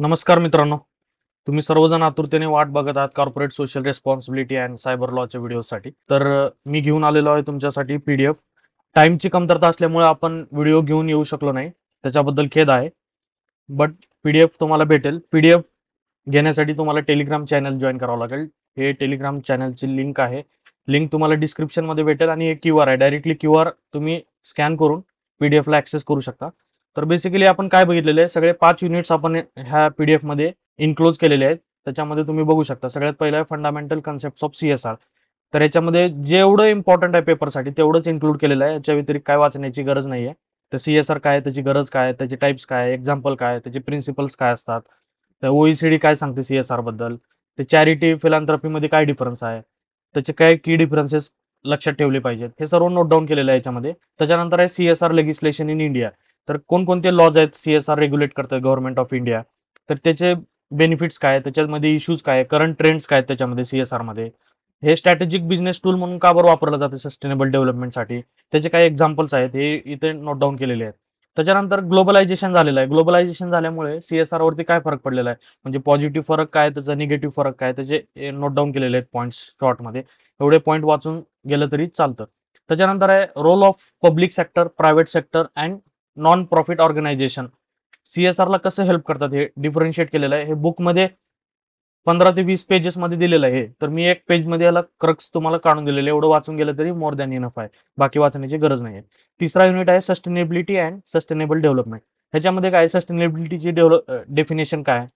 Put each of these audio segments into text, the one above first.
नमस्कार मित्रांनो, तुम्ही सर्वजण आतुरतेने वाट बघत आहात corporate social responsibility and cyber लॉच्या व्हिडिओसाठी. तर मी घेऊन आलेलो आहे तुमच्यासाठी पीडीएफ. टाइमची कमतरता असल्यामुळे आपण व्हिडिओ घेऊन येऊ शकलो नाही, त्याच्याबद्दल खेद आहे. बट पीडीएफ तुम्हाला भेटेल. पीडीएफ घेण्यासाठी तुम्हाला टेलिग्राम चॅनल जॉईन करावं लागेल. हे टेलिग्राम चॅनलची लिंक आहे. लिंक तुम्हाला डिस्क्रिप्शनमध्ये भेटेल आणि हे क्यू आर आहे. डायरेक्टली क्यू आर तुम्ही स्कॅन करून पीडीएफला ऍक्सेस करू शकता. तर बेसिकली आपण काय बघितलेले आहे, सगळे 5 युनिट्स आपण ह्या पीडीएफ मध्ये इन्क्लोज केलेले आहेत. त्याच्यामध्ये तुम्ही बघू शकता. सगळ्यात पहिलं आहे फंडामेंटल कन्सेप्ट ऑफ सीएसआर. तर याच्यामध्ये जेवढं इम्पॉर्टंट आहे पेपरसाठी तेवढंच इन्क्लूड केलेलं आहे. याच्या व्यतिरिक्त काय वाचण्याची गरज नाही आहे. तर सीएसआर काय आहे, त्याची गरज काय आहे, त्याचे टाइप्स काय आहे, एक्झाम्पल काय आहे, त्याचे प्रिन्सिपल्स काय असतात, तर ओईसीडी काय सांगते सीएसआर बद्दल, ते चॅरिटी फिलॅन्थ्रॉपीमध्ये काय डिफरन्स आहे, त्याचे काय की डिफरन्सेस लक्षात ठेवले पाहिजेत, हे सर्व नोट डाऊन केलेलं आहे याच्यामध्ये. त्याच्यानंतर आहे सीएसआर लेजिस्लेशन इन इंडिया. तर कोणकोणते लॉज आहेत सीएसआर रेग्युलेट करतं गव्हर्नमेंट ऑफ इंडिया, तर त्याचे बेनिफिट्स काय, त्याच्यामध्ये इश्यूज काय, करंट ट्रेंड्स काय त्याच्यामध्ये सीएसआर मध्ये. हे स्ट्रॅटेजिक बिझनेस टूल म्हणून का बरं वापरलं जातं सस्टेनेबल डेव्हलपमेंटसाठी, त्याचे काही एक्झाम्पल्स आहेत, हे इथे नोट डाऊन केलेले आहेत. त्याच्यानंतर ग्लोबलायझेशन झालेलं आहे. ग्लोबलायझेशन झाल्यामुळे सीएसआर वरती काय फरक पडलेला आहे, म्हणजे पॉझिटिव्ह फरक काय, त्याचा निगेटिव्ह फरक काय, त्याचे नोट डाऊन केलेले आहेत पॉईंट्स शॉर्टमध्ये. एवढे पॉईंट वाचून गेलं तरी चालतं. त्याच्यानंतर आहे role of public sector, private sector and non profit organisation. सीएसआरला कसं हेल्प करतात हे डिफरन्शिएट केलेलं आहे. हे बुकमध्ये 15 ते 20 पेजेस मध्ये दिलेलं आहे. तर मी एक पेज मध्ये याला क्रक्स तुम्हाला काढून दिलेलं आहे. एवढं वाचून गेलं तरी मोर दॅन इनफ आहे. बाकी वाचण्याची गरज नाही आहे. तिसरा युनिट आहे सस्टेनेबिलिटी अँड सस्टेनेबल डेव्हलपमेंट. ह्याच्यामध्ये काय सस्टेनेबिलिटीची डेफिनेशन काय,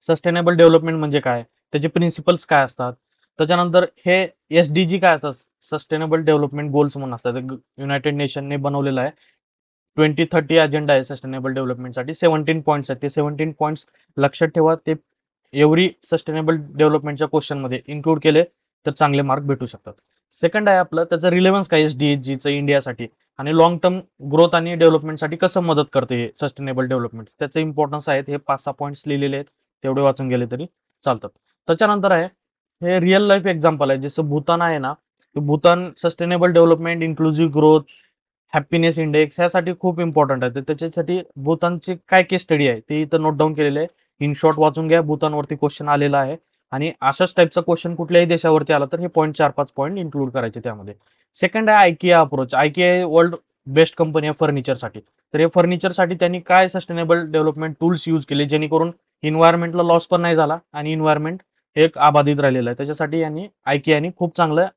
सस्टेनेबल डेव्हलपमेंट म्हणजे काय, त्याचे प्रिन्सिपल्स काय असतात. त्याच्यानंतर हे एसडीजी काय असतात, सस्टेनेबल डेव्हलपमेंट गोल्स म्हणून असतात. युनायटेड नेशनने बनवलेलं आहे. 2030 अजेंडा आहे सस्टेनेबल डेव्हलपमेंटसाठी. 17 पॉईंट्स आहेत. ते 17 पॉईंट्स लक्षात ठेवा. ते एव्हरी सस्टेनेबल डेव्हलपमेंटच्या क्वेश्चनमध्ये इन्क्लूड केले तर चांगले मार्क भेटू शकतात. सेकंड आहे आपलं त्याचं रिलेव्हन्स काय एसडीजीचं इंडियासाठी, आणि लॉंग टर्म ग्रोथ आणि डेव्हलपमेंटसाठी कसं मदत करते हे सस्टेनेबल डेव्हलपमेंट, त्याचे इम्पॉर्टन्स आहेत. हे 5-6 पॉईंट्स लिहिलेले आहेत, तेवढे वाचून गेले तरी चालतात. त्याच्यानंतर आहे हे रिअल लाईफ एक्झाम्पल आहे. जसं भूतान आहे ना, Bhutan sustainable development, inclusive growth, happiness index ह्यासाठी खूप इम्पॉर्टंट आहे. तर त्याच्यासाठी भूतानची काय केस स्टडी आहे ते इथं नोट डाऊन केलेले आहे. इन शॉर्ट वाचून घ्या. भूतानवरती क्वेश्चन आलेला आहे आणि अशाच टाईपचा क्वेश्चन कुठल्याही देशावरती आला तर हे पॉईंट 4-5 पॉईंट इन्क्लूड करायचे त्यामध्ये. सेकंड आहे IKEA approach. IKEA world best company आहे फर्निचरसाठी. तर हे फर्निचरसाठी त्यांनी काय सस्टेनेबल डेव्हलपमेंट टूल्स यूज केले जेणेकरून इन्व्हायरमेंटला लॉस पण नाही झाला आणि इन्व्हायरमेंट एक अबाधित राहिलेलं आहे. त्याच्यासाठी यांनी आयकियानी खूप चांगलं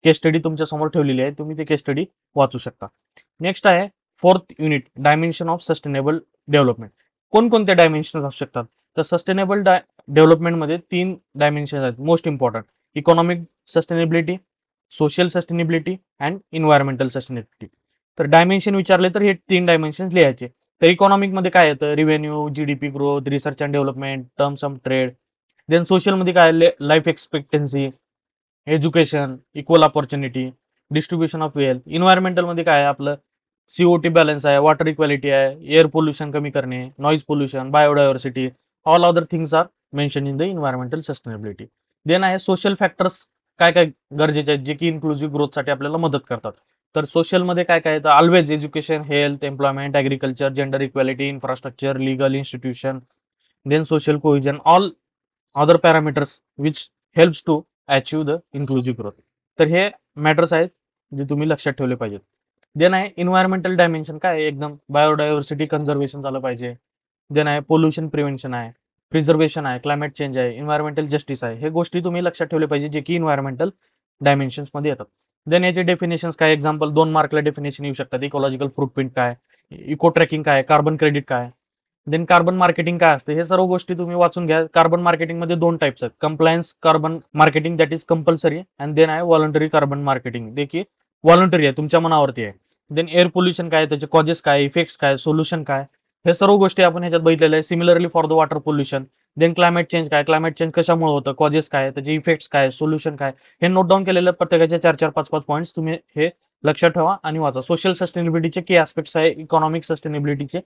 केस स्टडी तुमच्या समोर ठेवलेली आहे. तुम्ही ते केस स्टडी वाचू शकता. नेक्स्ट आहे fourth unit dimension of sustainable development. कोणकोणते डायमेन्शन असू शकतात, तर सस्टेनेबल डेव्हलपमेंटमध्ये 3 डायमेन्शन आहेत most important. Economic sustainability, social sustainability and environmental sustainability. तर डायमेन्शन विचारले तर हे 3 डायमेन्शन लिहायचे. तर इकॉनॉमिक मध्ये काय येतं, revenue, GDP growth, research and development, terms of trade. Then social मध्ये काय, life expectancy, education, equal opportunity, distribution of wealth. Environmental मध्ये काय आहे आपलं सीओटी बॅलन्स आहे, वॉटर इक्वॅलिटी आहे, एअर पोल्युशन कमी करणे, noise pollution, biodiversity. All other things are mention in the environmental sustainability. Then आहे सोशल फॅक्टर्स, काय काय गरजेचे आहेत जे की इन्क्लुझिव्ह ग्रोथसाठी आपल्याला मदत करतात. तर सोशल मध्ये काय काय येतं, always education, health, employment, agriculture, gender equality, infrastructure, legal institution, then social cohesion, all other parameters which helps to achieve the inclusive growth. तर हे मॅटर्स आहेत जे तुम्ही लक्षात ठेवले पाहिजेत. देन आहे इन्व्हायरमेंटल डायमेन्शन, काय एकदम बायोडायव्हर्सिटी कन्झर्वेशन झालं पाहिजे. देन आहे पोल्युशन प्रिव्हेन्शन आहे, प्रिझर्वेशन आहे, क्लायमेट चेंज आहे, इन्व्हायरमेंटल जस्टिस आहे. हे गोष्टी तुम्ही लक्षात ठेवले पाहिजे जे की इन्व्हायरमेंटल डायमेन्शन्स मध्ये येतात. देन याचे डेफिनेशन्स काय, एक्झाम्पल 2 मार्कला डेफिनेशन येऊ शकतात. इकॉलॉजिकल फुटप्रिंट काय, इको ट्रॅकिंग काय, कार्बन क्रेडिट काय, देन कार्बन मार्केटिंग काय असते, हे सर्व गोष्टी तुम्ही वाचून घ्या. कार्बन मार्केटिंग मध्ये 2 टाइप्स आहेत, compliance carbon marketing that is compulsory, and then आहे व्हॉलंटरी कार्बन मार्केटिंग, देखील व्हॉलंटरी आहे, तुमच्या मनावरती आहे. देन एअर पोल्युशन काय, त्याचे कॉजेस काय, इफेक्ट्स काय, सोल्युशन काय, हे सर्व गोष्टी आपण ह्याच्यात बघितलेल्या आहे. Similarly for the water pollution. Then climate change काय, क्लायमेट चेंज कशामुळे होतं, कॉजेस काय, त्याचे इफेक्ट्स काय, सोल्युशन काय, हे नोट डाऊन केलेले प्रत्येकाचे 4-4, 5-5 पॉईंट्स तुम्ही हे लक्षात ठेवा आणि वाचा. सोशल सस्टेनेबिलिटीचे की ऍस्पेक्ट्स आहे, इकॉनॉमिक सस्टेनेबिलिटीचे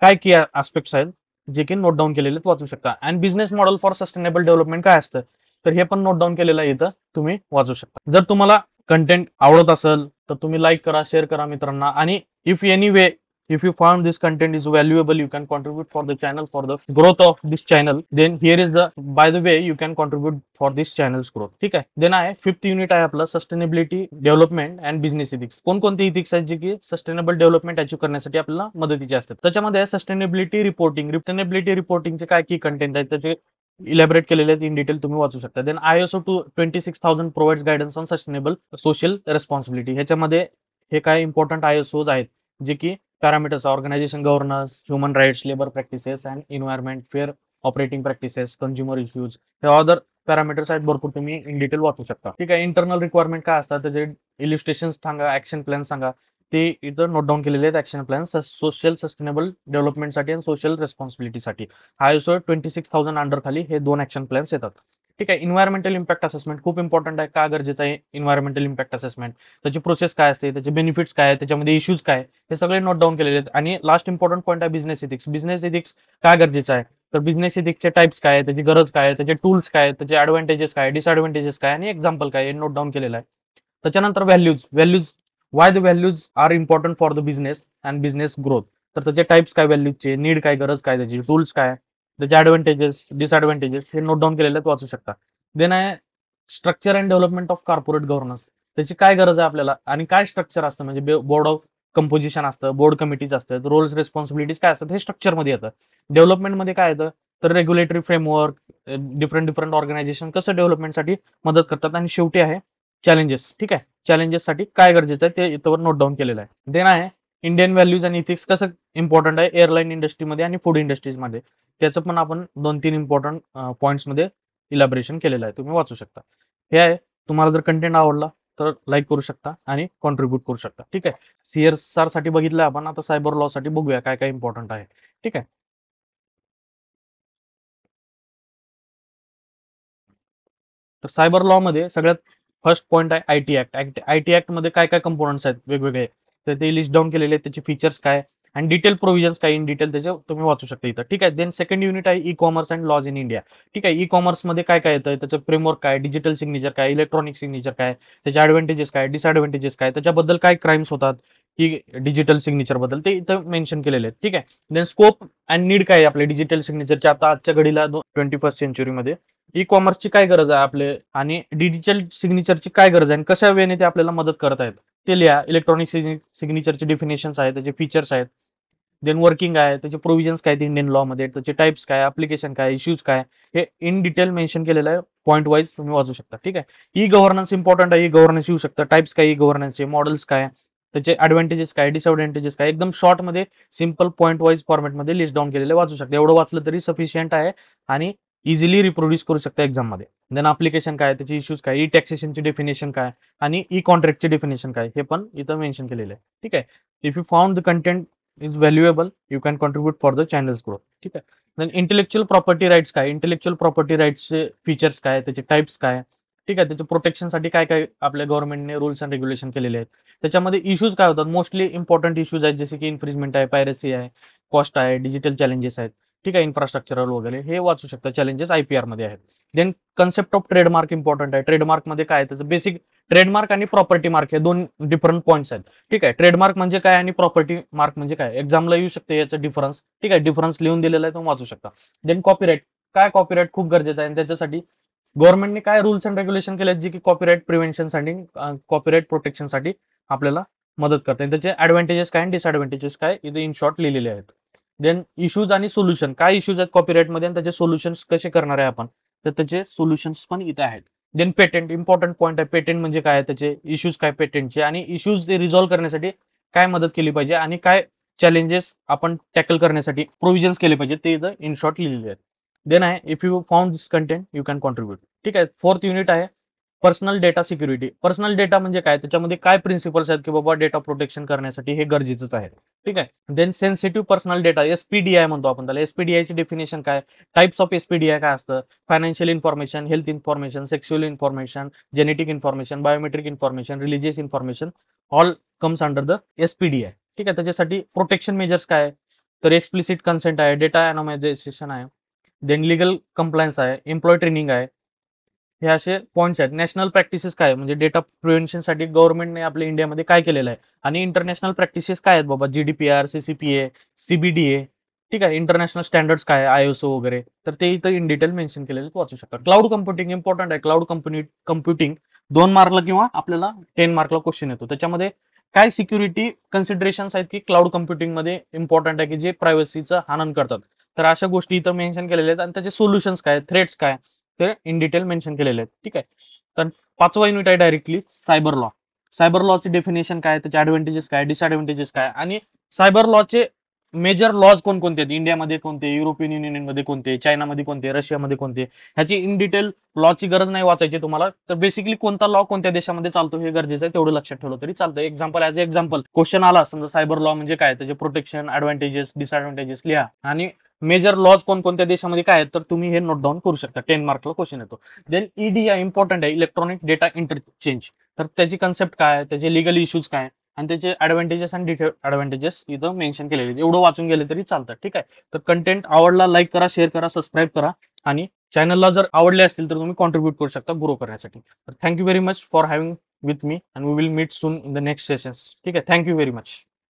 काय की ऍस्पेक्ट्स आहेत जे की नोट डाऊन केलेले वाचू शकता. And business model for sustainable development काय असतं, तर हे पण नोट डाऊन केलेलं आहे, इथं तुम्ही वाचू शकता. जर तुम्हाला कंटेंट आवडत असेल तर तुम्ही लाईक करा, शेअर करा मित्रांना, आणि if any way If you found this content is valuable, you can contribute for the channel, for the growth of this channel. Then here is the, by the way, you can contribute for this channel's growth. ठीक आहे. Then आहे fifth unit आहे आपलं sustainability development and business ethics. कोणकोणते ethics आहेत जे की sustainable development achieve करण्यासाठी आपल्याला मदतीचे असतात. त्याच्यामध्ये सस्टेनेबिलिटी रिपोर्टिंगचे काय की कंटेंट आहेत त्याचे इलॅबरेट केलेले आहेत इन डिटेल, तुम्ही वाचू शकता. Then ISO 26000 provides guidance on sustainable social responsibility. ह्याच्यामध्ये हे काय इम्पॉर्टंट ISOज आहेत जे की parameters, organisation governance, human rights, labour practices and environment, fair operating practices, consumer issues, हे अदर पॅरामीटर्स आहेत भरपूर, तुम्ही इन डिटेल वाचू शकता. ठीक आहे. इंटरनल रिक्वायरमेंट काय असतात त्याचे इलिस्ट्रेशन सांगा, ऍक्शन प्लॅन सांगा, ते इथं नोट डाऊन केलेले आहेत. ऍक्शन प्लॅन सोशल सस्टेनेबल डेव्हलपमेंटसाठी आणि सोशल रेस्पॉन्सिबिलिटीसाठी ISO 26000 अंडर खाली हे 2 ऍक्शन प्लॅन्स येतात. ठीक आहे. इन्व्हायरमेंटल इम्पॅक्ट असेसमेंट खूप इम्पॉर्टंट आहे. का गरजेचं आहे इन्व्हायरमेंटल इम्पॅक्ट असेसमेंट, त्याची प्रोसेस काय असते, त्याचे बेनिफिट्स काय, त्याच्यामध्ये इश्यूज काय, हे सगळे नोट डाऊन केलेले आहेत. आणि लास्ट इम्पॉर्टंट पॉईंट आहे बिझनेस इथिक्स. बिझनेस इथिक्स काय गरजेचं आहे, तर बिझनेस इथिक्सचे टाइप्स काय, त्याची गरज काय, त्याचे टूल्स काय, त्याचे ऍडव्हान्टेजेस काय, डिसएडव्हान्टेजेस काय आणि एक्झाम्पल काय, हे नोट डाऊन केलेलं आहे. त्याच्यानंतर values why the values are important for the business and business growth. तर त्याचे टाइप्स काय व्हॅल्यूजचे, नीड काय, गरज काय, त्याची टूल्स काय, त्याचे ऍडव्हान्टेजेस, डिसएडव्हान्टेजेस, हे नोट डाऊन केलेले आहेत, वाचू शकता. देन आहे structure and development of corporate governance. त्याची काय गरज आहे आपल्याला आणि काय स्ट्रक्चर असतं, म्हणजे बोर्ड ऑफ कंपोजिशन असतं, बोर्ड कमिटीज असतात, रोल्स रिस्पॉन्सिबिलिटीज काय असतात, हे स्ट्रक्चरमध्ये येतं. डेव्हलपमेंटमध्ये काय येतं, तर रेग्युलेटरी फ्रेमवर्क, डिफरंट ऑर्गनायझेशन कसं डेव्हलपमेंटसाठी मदत करतात. आणि शेवटी आहे चॅलेंजेस. ठीक आहे. चॅलेंजेससाठी काय गरजेचं आहे ते इथं नोट डाऊन केलेलं आहे. देन आहे इंडियन व्हॅल्यूज आणि इथिक्स कसं इम्पॉर्टंट आहे एअरलाईन इंडस्ट्रीमध्ये आणि फूड इंडस्ट्रीजमध्ये, त्याचं पण आपण 2-3 इम्पॉर्टंट पॉईंट्समध्ये इलॅबरेशन केलेलं आहे, तुम्ही वाचू शकता. हे आहे. तुम्हाला जर कंटेंट आवडला तर लाईक करू शकता आणि कॉन्ट्रीब्यूट करू शकता. ठीक आहे. CSR साठी बघितलं आपण, आता सायबर लॉ साठी बघूया काय काय इम्पॉर्टंट आहे. ठीक आहे. तर सायबर लॉ मध्ये सगळ्यात फर्स्ट पॉईंट आहे आयटी ऍक्ट. आयटी ऍक्ट मध्ये काय काय कंपोनंट्स आहेत वेगवेगळे, तर ते लिस्ट डाऊन केलेले आहेत, त्याचे फीचर्स काय आणि डिटेल प्रोव्हिजन्स काय इन डिटेल त्याचे तुम्ही वाचू शकता इथं. ठीक आहे. देन सेकंड युनिट आहे e commerce and laws in India. ठीक आहे. ई कॉमर्स मध्ये काय काय येतं, त्याचं फ्रेमवर्क काय, डिजिटल सिग्नेचर काय, इलेक्ट्रॉनिक सिग्नेचर काय, त्याचे ऍडव्हान्टेजेस काय, डिसएडव्हान्टेजेस काय, त्याच्याबद्दल काय क्राईम्स होतात की डिजिटल सिग्नेचर बद्दल, ते इथं मेन्शन केलेले आहेत. ठीक आहे. देन स्कोप अँड नीड काय आपले डिजिटल सिग्नेचरच्या आता आजच्या घडीला 21st सेंचुरीमध्ये ई कॉमर्सची काय गरज आहे आपले आणि डिजिटल सिग्नेचरची काय गरज आहे आणि कशा वेळेने ते आपल्याला मदत करत आहेत ते लिहा. इलेक्ट्रॉनिक सिग्नेचरचे डिफिनेशन्स आहेत, त्याचे फीचर्स आहेत, देन वर्किंग आहे, त्याचे प्रोव्हिजन्स काय इंडियन लॉ मध्ये, त्याचे टाइप्स काय, अप्लिकेशन काय, इश्यूज काय, हे इन डिटेल मेन्शन केलेलं आहे. पॉईंट वाईज तुम्ही वाचू शकता. ठीक आहे. ई गव्हर्नन्स इम्पॉर्टंट आहे. ई गव्हर्नन्स येऊ शकतं. टाइप्स काय ई गव्हर्नन्सचे, मॉडेल्स काय, त्याचे ऍडव्हान्टेजेस काय, डिसएडव्हान्टेजेस काय, एकदम शॉर्ट मध्ये सिम्पल पॉईंट वाईज फॉर्मॅटमध्ये लिस्ट डाऊन केलेले वाचू शकता. एवढं वाचलं तरी सफिशियंट आहे आणि इझिली रिप्रोड्यूस करू शकता एक्झाम मध्ये. देन अप्लिकेशन काय, त्याचे इश्यूज काय, ई टॅक्सेशनची डेफिनेशन काय आणि ई कॉन्ट्रॅक्टचे डेफिनेशन काय, हे पण इथं मेन्शन केलेलं आहे. ठीक आहे. If you found the content is valuable you can contribute for the channels growth. ठीक आहे. देन इंटेलेक्च्युअल प्रॉपर्टी राईट्स काय, इंटेलेक्च्युअल प्रॉपर्टी राईट्सचे फीचर्स काय, त्याचे टाइप्स काय, ठीक आहे, त्याच्या प्रोटेक्शनसाठी काय काय आपल्या गव्हर्नमेंटने रूल्स अँड रेग्युलेशन केलेले आहेत. त्याच्यामध्ये इश्यूज काय होतात, मोस्टली इम्पॉर्टंट इश्यूज आहेत जसे की इन्फ्रिजमेंट आहे, पायरसी आहे, कॉस्ट आहे, डिजिटल चॅलेंजेस आहेत. ठीक आहे. इन्फ्रास्ट्रक्चरल वगैरे हे वाचू शकता, चॅलेंजेस IPR मध्ये आहेत. Then concept of trademark important आहे. ट्रेडमार्क मध्ये काय त्याचं बेसिक, ट्रेडमार्क आणि प्रॉपर्टी मार्क हे 2 डिफरंट पॉईंट्स आहेत. ठीक आहे. ट्रेडमार्क म्हणजे काय आणि प्रॉपर्टी मार्क म्हणजे काय, एक्झामला येऊ शकते याचं डिफरन्स. ठीक आहे. डिफरन्स लिहून दिलेला आहे, तुम्ही वाचू शकता. देन कॉपीराईट काय, कॉपीराईट खूप गरजेचं आहे आणि त्याच्यासाठी गव्हर्नमेंटने काय रूल्स अँड रेग्युलेशन केले जे की कॉपीराईट प्रिव्हेन्शनसाठी, कॉपीराईट प्रोटेक्शनसाठी आपल्याला मदत करते. त्याचे ऍडव्हान्टेजेस काय आणि डिसएडव्हान्टेजेस काय इथे इन शॉर्ट लिहिलेले आहेत. देन इश्यूज आणि सोल्युशन काय, इश्यूज आहेत कॉपीराईटमध्ये आणि त्याचे सोल्युशन्स कसे करणार आहे आपण, तर त्याचे सोल्युशन्स पण इथे आहेत. देन पेटेंट इम्पॉर्टंट पॉईंट आहे. पेटेंट म्हणजे काय, त्याचे इश्यूज काय पेटेंटचे आणि इश्यूज रिझॉल्व्ह करण्यासाठी काय मदत केली पाहिजे आणि काय चॅलेंजेस आपण टॅकल करण्यासाठी प्रोव्हिजन्स केले पाहिजे, ते इथं इन शॉर्ट लिहिलेले आहेत. देन आहे if you found this content you can contribute. ठीक आहे. फोर्थ युनिट आहे personal data security. Personal data म्हणजे काय, त्याच्यामध्ये काय प्रिन्सिपल्स आहेत की बाबा डेटा प्रोटेक्शन करण्यासाठी हे गरजेचंच आहे. ठीक आहे. Then sensitive personal data, SPDI म्हणतो आपण त्याला. SPDI ची डेफिनेशन काय, टाइप्स ऑफ SPDI काय असतं, financial information, health information, sexual information, genetic information, biometric information, religious information, all comes under the SPDI. ठीक आहे. त्याच्यासाठी प्रोटेक्शन मेजर्स काय, तर एक्सप्लिसिट कन्सेंट आहे, डेटा अॅनोमायझेशन आहे, देन लिगल कंप्लायन्स आहे, एम्प्लॉय ट्रेनिंग आहे, हे असे पॉईंट्स आहेत. नॅशनल प्रॅक्टिसेस काय म्हणजे डेटा प्रिव्हेन्शनसाठी गव्हर्नमेंटने आपल्या इंडियामध्ये काय केलेलं आहे, आणि इंटरनॅशनल प्रॅक्टिसेस काय आहेत बाबा, GDPR, CCPA, CBDA, ठीक आहे, इंटरनॅशनल स्टँडर्ड्स काय ISO वगैरे, तर ते इथं इन डिटेल मेन्शन केलेले वाचू शकता. क्लाउड कम्प्युटिंग इम्पॉर्टंट आहे. क्लाउड कम्प्युटिंग 2 मार्कला किंवा आपल्याला 10 मार्कला क्वेश्चन येतो. त्याच्यामध्ये काय सिक्युरिटी कन्सिडरेशन्स आहेत की क्लाउड कम्प्युटिंगमध्ये इम्पॉर्टंट आहे की जे प्रायव्हसीचं हनन करतात. तर अशा गोष्टी इथं मेन्शन केलेल्या आहेत, आणि त्याचे सोल्युशन्स काय, थ्रेट्स काय, ते इन डिटेल मेन्शन केलेले आहेत. ठीक आहे. तर 5वा युनिट आहे डायरेक्टली सायबर लॉ. सायबर लॉचे डेफिनेशन काय, त्याचे ऍडव्हान्टेजेस काय, डिसएडव्हान्टेजेस काय, आणि सायबर लॉचे मेजर लॉज कोणकोणते आहेत, इंडियामध्ये कोणते, युरोपियन युनियनमध्ये कोणते, चायनामध्ये कोणते, रशियामध्ये कोणते, ह्याची इन डिटेल लॉची गरज नाही वाचायची तुम्हाला. तर बेसिकली कोणता लॉ कोणत्या देशामध्ये चालतो हे गरजेचं आहे, तेवढं लक्षात ठेवलं तरी चालतं. एक्झाम्पल ॲज एक्झाम्पल क्वेश्चन आला समजा सायबर लॉ म्हणजे काय, त्याचे प्रोटेक्शन, ऍडव्हान्टेजेस, डिसएडव्हान्टेजेस लिहा, आणि मेजर लॉज कोणकोणत्या देशामध्ये काय आहेत तर तुम्ही हे नोट डाऊन करू शकता. 10 मार्कला क्वेश्चन येतो. देन EDI इम्पॉर्टंट आहे, इलेक्ट्रॉनिक डेटा इंटरचेंज. तर त्याची कन्सेप्ट काय, त्याचे लिगल इश्यूज काय, आणि त्याचे ऍडव्हान्टेजेस आणि डिसएडव्हान्टेजेस इथं मेन्शन केलेले आहेत. एवढं वाचून गेले तरी चालतं. ठीक आहे. तर कंटेंट आवडला लाईक करा, शेअर करा, सबस्क्राईब करा, आणि चॅनलला जर आवडले असतील तर तुम्ही कॉन्ट्रीब्यूट करू शकता ग्रो करण्यासाठी. तर thank you very much for having with me, and we will meet soon in the next sessions. ठीक आहे. Thank you very much.